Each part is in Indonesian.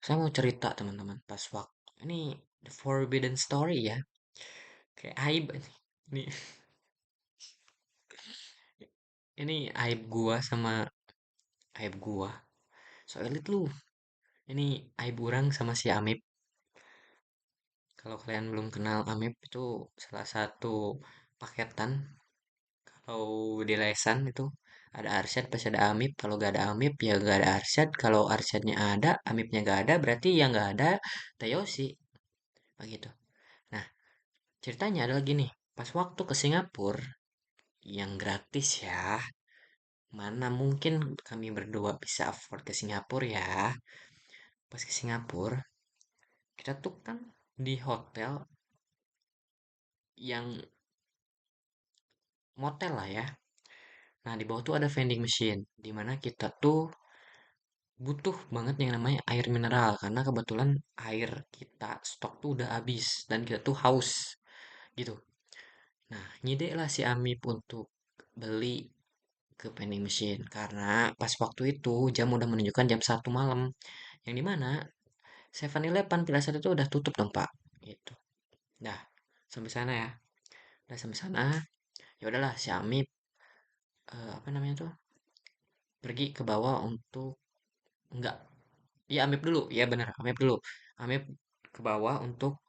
Saya mau cerita teman-teman pas waktu ini the forbidden story ya. Kayak aib ini. Ini aib gua sama aib gua. Soalnya lu. Ini aib orang sama si Amip. Kalau kalian belum kenal Amip itu salah satu paketan. Kalau di lesan itu ada Arsyad pasti ada Amip. Kalau gak ada Amip ya gak ada Arsyad. Kalau Arsyadnya ada, Amipnya gak ada, berarti yang gak ada Tayoshi. Begitu. Nah, ceritanya ada lagi nih. Pas waktu ke Singapura, yang gratis ya. Mana mungkin kami berdua bisa afford ke Singapura ya. Pas ke Singapura, kita tuh kan di hotel yang motel lah ya. Nah, di bawah tuh ada vending machine. Dimana kita tuh butuh banget yang namanya air mineral. Karena kebetulan air kita stok tuh udah habis. Dan kita tuh haus gitu. Nah, ngide lah si Amip untuk beli ke vending machine. Karena pas waktu itu jam udah menunjukkan jam 1 malam. Yang dimana 7-Eleven Pilasat itu udah tutup dong Pak. Gitu. Dah sampai sana ya. Udah sampai sana. Ya udahlah si Amip apa namanya tuh pergi ke bawah untuk enggak. Iya Amip dulu. Iya benar Amip dulu. Amip ke bawah untuk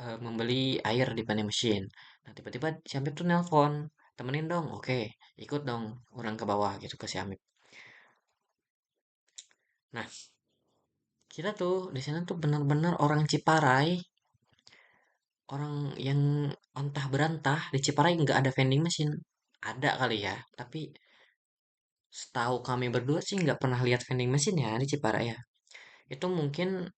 membeli air di vending machine. Nah tiba-tiba si Amip tuh nelpon. Temenin dong. Oke, ikut dong orang ke bawah gitu ke si Amip. Nah, kita tuh di sana tuh benar-benar orang Ciparai, orang yang ontah berantah di Ciparai nggak ada vending machine. Ada kali ya, tapi setahu kami berdua sih nggak pernah lihat vending machine ya di Ciparai ya. Itu mungkin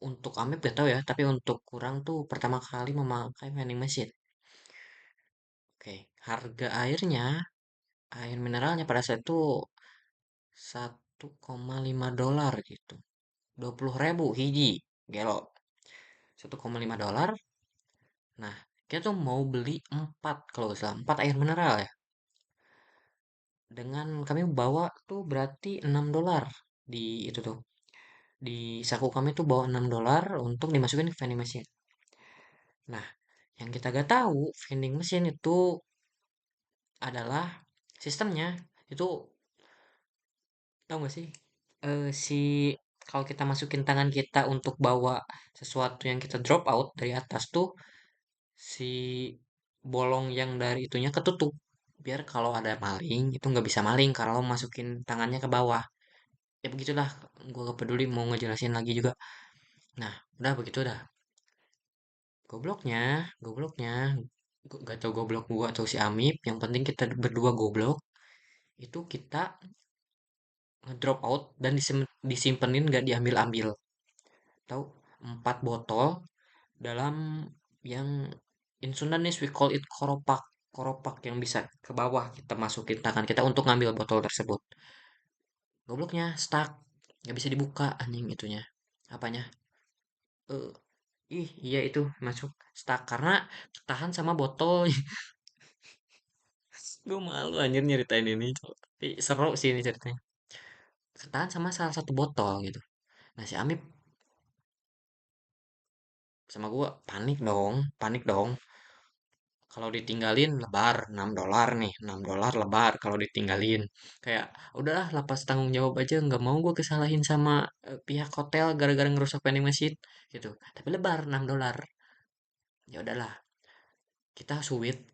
untuk Amip gak tahu ya, tapi untuk kurang tuh pertama kali memakai vending machine. Oke, harga airnya, air mineralnya pada saat itu 1,5 dolar gitu. 20.000 hiji, gelo. 1,5 dolar. Nah, kita tuh mau beli 4 kalau nggak salah, 4 air mineral ya. Dengan kami bawa tuh berarti 6 dolar di itu tuh. Di saku kami tuh bawa 6 dolar untuk dimasukin ke vending machine. Nah, yang kita gak tahu vending machine itu adalah sistemnya itu tahu gak sih? Si kalau kita masukin tangan kita untuk bawa sesuatu yang kita drop out dari atas tuh si bolong yang dari itunya ketutup biar kalau ada maling itu nggak bisa maling kalau masukin tangannya ke bawah. Ya begitulah, gue gak peduli mau ngejelasin lagi juga. Nah, udah begitu dah. Gobloknya, gobloknya, gak tau goblok gua atau si Amip, yang penting kita berdua goblok, itu kita ngedrop out dan disimpenin gak diambil-ambil. Tahu? 4 botol dalam yang in Sundanese we call it koropak. Koropak yang bisa ke bawah kita masukin tangan kita untuk ngambil botol tersebut. Gobloknya stuck, nggak bisa dibuka anjing itunya. Apanya? Eh, iya itu masuk stuck karena tahan sama botol. Gue malu anjir nyeritain ini. Tapi seru sih ini ceritanya. Ketahan sama salah satu botol gitu. Nah si Amip sama gue panik dong. Kalau ditinggalin lebar 6 dolar nih, 6 dolar lebar kalau ditinggalin. Kayak udahlah lepas tanggung jawab aja, nggak mau gue kesalahin sama pihak hotel gara-gara ngerusak vending machine gitu. Tapi lebar 6 dolar. Ya udahlah, kita sweet,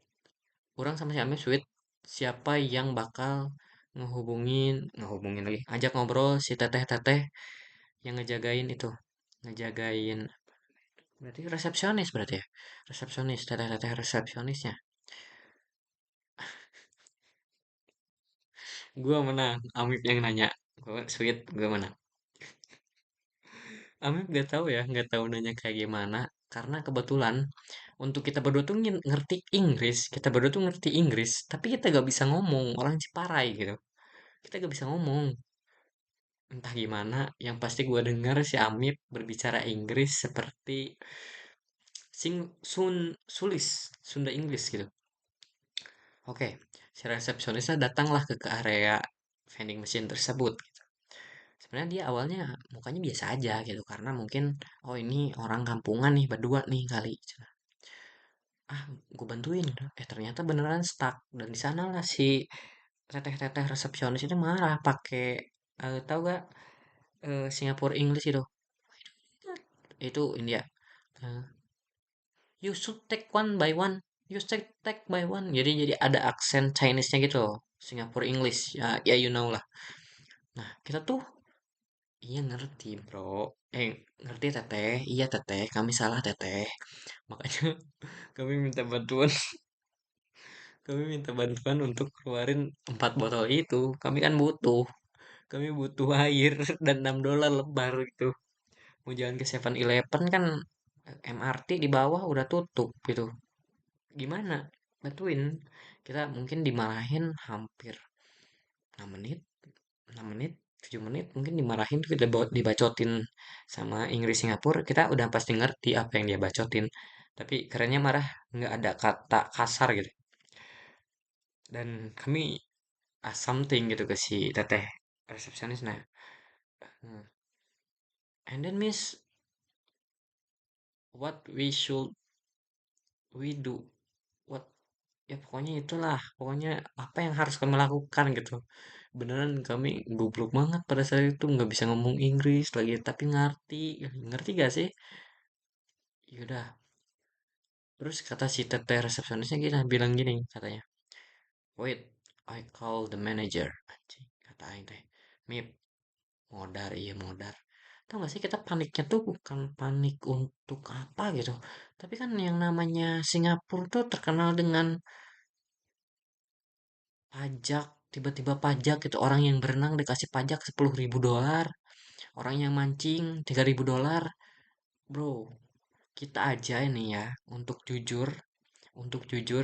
orang sama si Amip sweet siapa yang bakal ngehubungin lagi, ajak ngobrol si teteh-teteh yang ngejagain itu, ngejagain berarti resepsionis berarti ya, resepsionis, teteh-teteh resepsionisnya. Gua menang, Amip yang nanya, gue sweet, gue menang. Amip gak tahu ya, nggak tahu nanya kayak gimana, karena kebetulan untuk kita berdua tuh ngerti Inggris, kita berdua tuh ngerti Inggris, tapi kita gak bisa ngomong, orang Ciparai gitu, kita gak bisa ngomong. Entah gimana, yang pasti gue dengar si Amip berbicara Inggris seperti sulis, Sunda Inggris gitu. Oke, si resepsionisnya datanglah ke area vending machine tersebut. Sebenarnya dia awalnya mukanya biasa aja gitu karena mungkin oh ini orang kampungan nih berdua nih kali. Ah, gue bantuin. Ternyata beneran stuck dan di sana lah si teteh-teteh resepsionis itu marah pakai tahu gak Singapore English itu. Itu India. Eh, you should take one by one. You should take by one. Jadi ada aksen Chinese-nya gitu loh. Singapore English. Ya, ya you know lah. Nah, kita tuh iya ngerti, bro. Ngerti teteh. Iya teteh, kami salah teteh. Makanya kami minta bantuan. Kami minta bantuan untuk keluarin 4 botol itu. Kami kan butuh. Kami butuh air dan $6 lebar gitu. Mau jalan ke 7-Eleven kan MRT di bawah udah tutup gitu. Gimana? Bantuin. Kita mungkin dimarahin hampir 6 menit, 6 menit, 7 menit mungkin dimarahin tuh kita dibacotin sama Inggris Singapura. Kita udah pasti ngerti apa yang dia bacotin. Tapi kerennya marah nggak ada kata kasar gitu. Dan kami something gitu ke si teteh resepsionis. Nah, hmm, and then miss, what we should we do, what, ya pokoknya itulah, pokoknya apa yang harus kami lakukan gitu. Beneran kami goblok banget pada saat itu nggak bisa ngomong Inggris lagi tapi ngerti, ngerti gak sih? Yaudah, terus kata si teteh resepsionisnya gini bilang gini katanya, wait, I call the manager. Anjing, kata aing teh, Mip, modar, iya modar. Tahu gak sih kita paniknya tuh bukan panik untuk apa gitu. Tapi kan yang namanya Singapura tuh terkenal dengan pajak. Tiba-tiba pajak gitu. Orang yang berenang dikasih pajak $10.000. Orang yang mancing $3.000. Bro, kita aja ini ya. Untuk jujur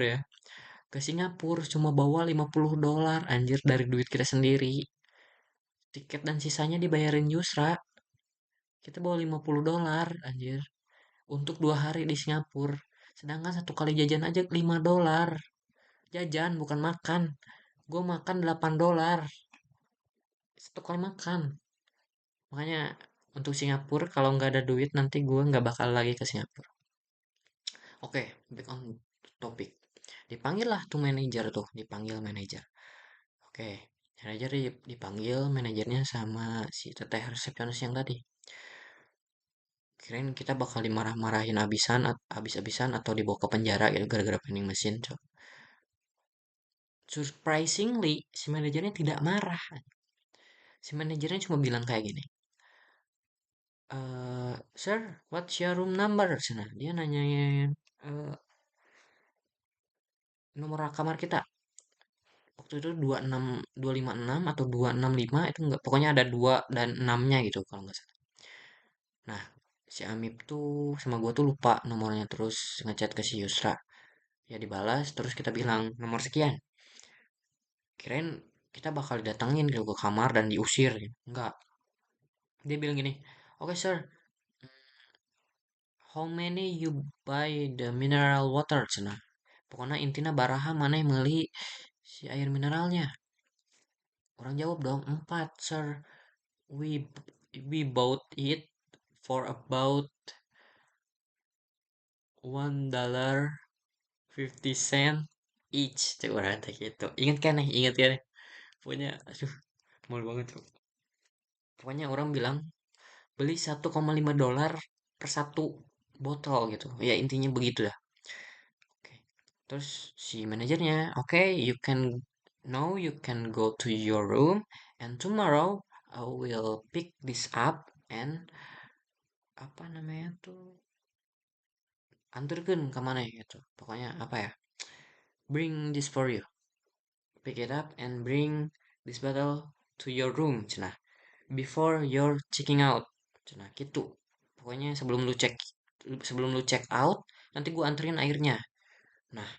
ya. Ke Singapura cuma bawa $50 anjir dari duit kita sendiri. Tiket dan sisanya dibayarin Yusra. Kita bawa $50 anjir. Untuk 2 hari di Singapura. Sedangkan satu kali jajan aja $5. Jajan bukan makan. Gue makan $8 satu kali makan. Makanya untuk Singapura kalau nggak ada duit nanti gue nggak bakal lagi ke Singapura. Oke, back on topic. Dipanggil lah tuh manajer tuh, dipanggil manajer. Oke, manajer dipanggil manajernya sama si teteh resepsionis yang tadi. Kirain kita bakal dimarah-marahin abis-abisan atau dibawa ke penjara gitu gara-gara vending mesin. Surprisingly, si manajernya tidak marah. Si manajernya cuma bilang kayak gini. Sir, what's your room number? Nah, dia nanyain eh, nomor kamar kita. Waktu itu 26, 256 atau 265 itu enggak, pokoknya ada 2 dan 6-nya gitu kalau nggak salah. Nah, si Amip tuh sama gua tuh lupa nomornya terus ngechat ke si Yusra. Ya dibalas terus kita bilang nomor sekian. Kirain kita bakal didatengin gitu ke kamar dan diusir gitu. Enggak. Dia bilang gini, "Oke, sir. How many you buy the mineral water?" Cenah. Pokoknya intinya baraha mana yang meuli si air mineralnya. Orang jawab dong, 4, sir. We we bought it for about $1.50 each. Cek orang teh gitu. Ingat kan nih, ingat kan nih. Pokoknya, aduh, malu banget tuh. Pokoknya orang bilang beli $1,5 per satu botol gitu. Ya intinya begitu dah. Oke. Terus si manajernya, oke, you can now you can go to your room and tomorrow I will pick this up and apa namanya tuh anturkan ke mana gitu. Pokoknya apa ya? Bring this for you. Pick it up and bring this bottle to your room, cenah. Before you're checking out, cenah gitu. Pokoknya sebelum lu check out, nanti gua anterin airnya. Nah,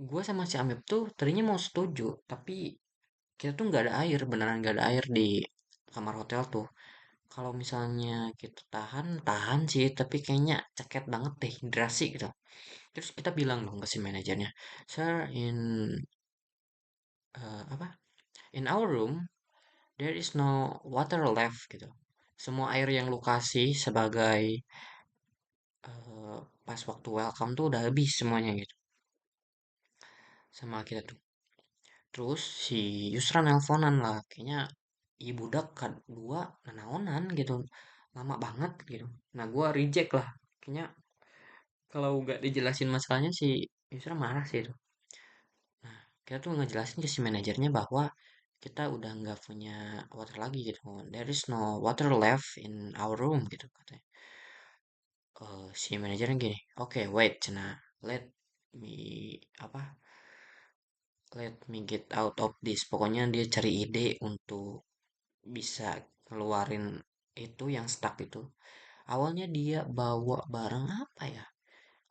gua sama si Amip tuh tadinya mau setuju, tapi kita tuh nggak ada air, beneran nggak ada air di kamar hotel tuh. Kalau misalnya kita tahan, tahan sih, tapi kayaknya ceket banget deh, hidrasi gitu. Terus kita bilang dong ke si manajernya, Sir, apa? In our room, there is no water left gitu. Semua air yang lu kasih sebagai pas waktu welcome tuh udah habis semuanya gitu sama kita tuh. Terus si Yusra nelponan lah, kayaknya ibu budak dua nanaonan gitu, lama banget gitu. Nah gua reject lah, kayaknya kalau nggak dijelasin masalahnya si Yusra marah sih itu. Nah kita tuh ngejelasin ke si manajernya bahwa kita udah nggak punya water lagi gitu. There is no water left in our room gitu katanya. Si manajernya gini, oke wait, cina, let me apa? Let me get out of this. Pokoknya dia cari ide untuk bisa keluarin itu yang stuck itu. Awalnya dia bawa barang apa ya?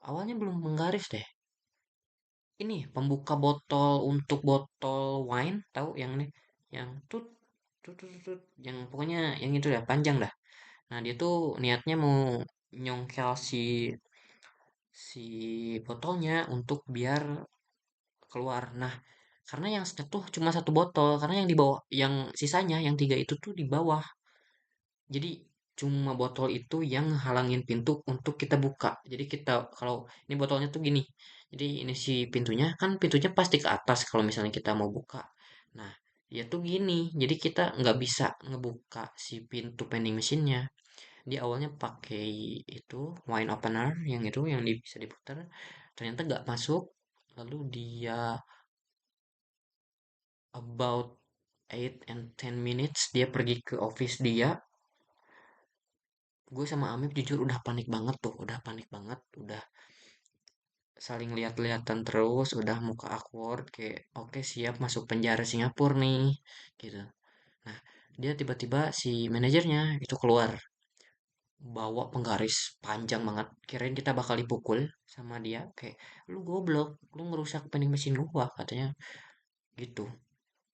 Awalnya belum menggaris deh. Ini pembuka botol untuk botol wine, tahu yang ini, yang tut, yang pokoknya yang itu ya panjang dah. Nah dia tuh niatnya mau nyongkel si botolnya untuk biar keluar. Nah karena yang stuck tuh cuma satu botol, karena yang di bawah, yang sisanya yang tiga itu tuh di bawah. Jadi cuma botol itu yang halangin pintu untuk kita buka. Jadi kita kalau ini botolnya tuh gini. Jadi ini si pintunya kan pintunya pasti ke atas kalau misalnya kita mau buka. Nah, dia tuh gini. Jadi kita nggak bisa ngebuka si pintu vending mesinnya. Dia awalnya pakai itu wine opener yang itu yang bisa diputar. Ternyata nggak masuk. Lalu dia about 8 and 10 minutes dia pergi ke office dia. Gue sama Amif jujur udah panik banget tuh, udah panik banget, udah saling lihat-lihatan terus, udah muka awkward kayak oke siap masuk penjara Singapura nih, gitu. Nah, dia tiba-tiba si manajernya itu keluar bawa penggaris panjang banget. Kirain kita bakal dipukul sama dia kayak lu goblok, lu ngerusak vending mesin gua katanya gitu.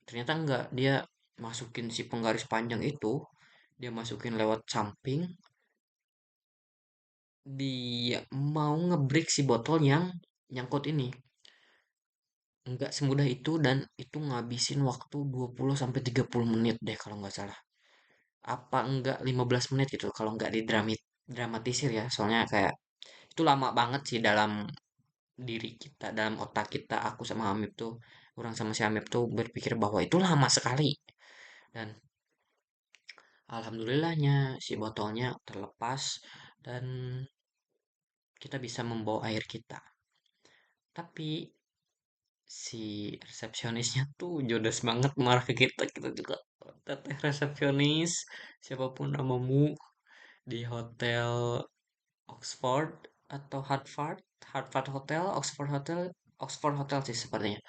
Ternyata enggak, dia masukin si penggaris panjang itu, dia masukin lewat samping, dia mau ngebreak si botol yang nyangkut ini. Nggak semudah itu dan itu ngabisin waktu 20 sampai 30 menit deh kalau nggak salah. Apa enggak 15 menit gitu kalau nggak dramatisir ya. Soalnya kayak itu lama banget sih dalam diri kita, dalam otak kita, aku sama Hamid tuh, orang sama si Hamid tuh berpikir bahwa itu lama sekali. Dan alhamdulillahnya si botolnya terlepas dan kita bisa membawa air kita. Tapi si resepsionisnya tuh jodos banget marah ke kita, kita juga teteh resepsionis siapapun namamu di hotel Oxford atau Harvard, Harvard Hotel, Oxford Hotel sih sepertinya.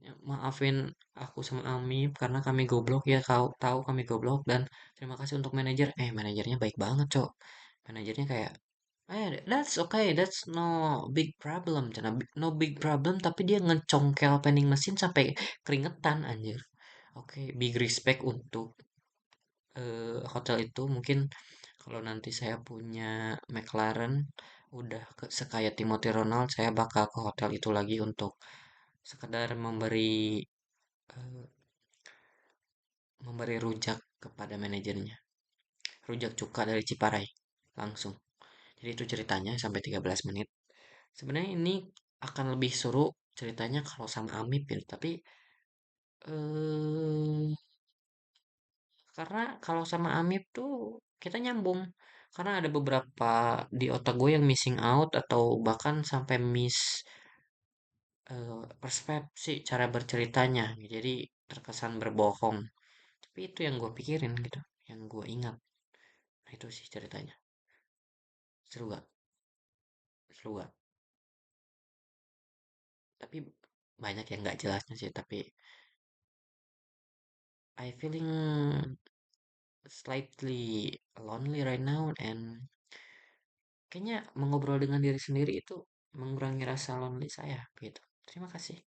Ya, maafin aku sama Ami karena kami goblok ya, kau tahu kami goblok, dan terima kasih untuk manajer. Manajernya baik banget cok. Manajernya kayak that's okay, that's no big problem, cina no big problem, tapi dia ngecongkel vending mesin sampai keringetan anjir. Oke, big respect untuk hotel itu. Mungkin kalau nanti saya punya McLaren udah sekaya Timothy Ronald, saya bakal ke hotel itu lagi untuk sekedar eh, memberi rujak kepada manajernya. Rujak cuka dari Ciparai langsung. Jadi itu ceritanya sampai 13 menit. Sebenarnya ini akan lebih seru ceritanya kalau sama Amip ya, tapi eh karena kalau sama Amip tuh kita nyambung. Karena ada beberapa di otak gue yang missing out atau bahkan sampai miss persepsi cara berceritanya. Jadi terkesan berbohong. Tapi itu yang gue pikirin gitu, yang gue ingat. Nah itu sih ceritanya. Seru gak? Seru gak? Tapi banyak yang nggak jelasnya sih. Tapi I feeling slightly lonely right now, and kayaknya mengobrol dengan diri sendiri itu mengurangi rasa lonely saya gitu. Terima kasih.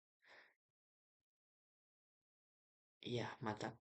Iya, mata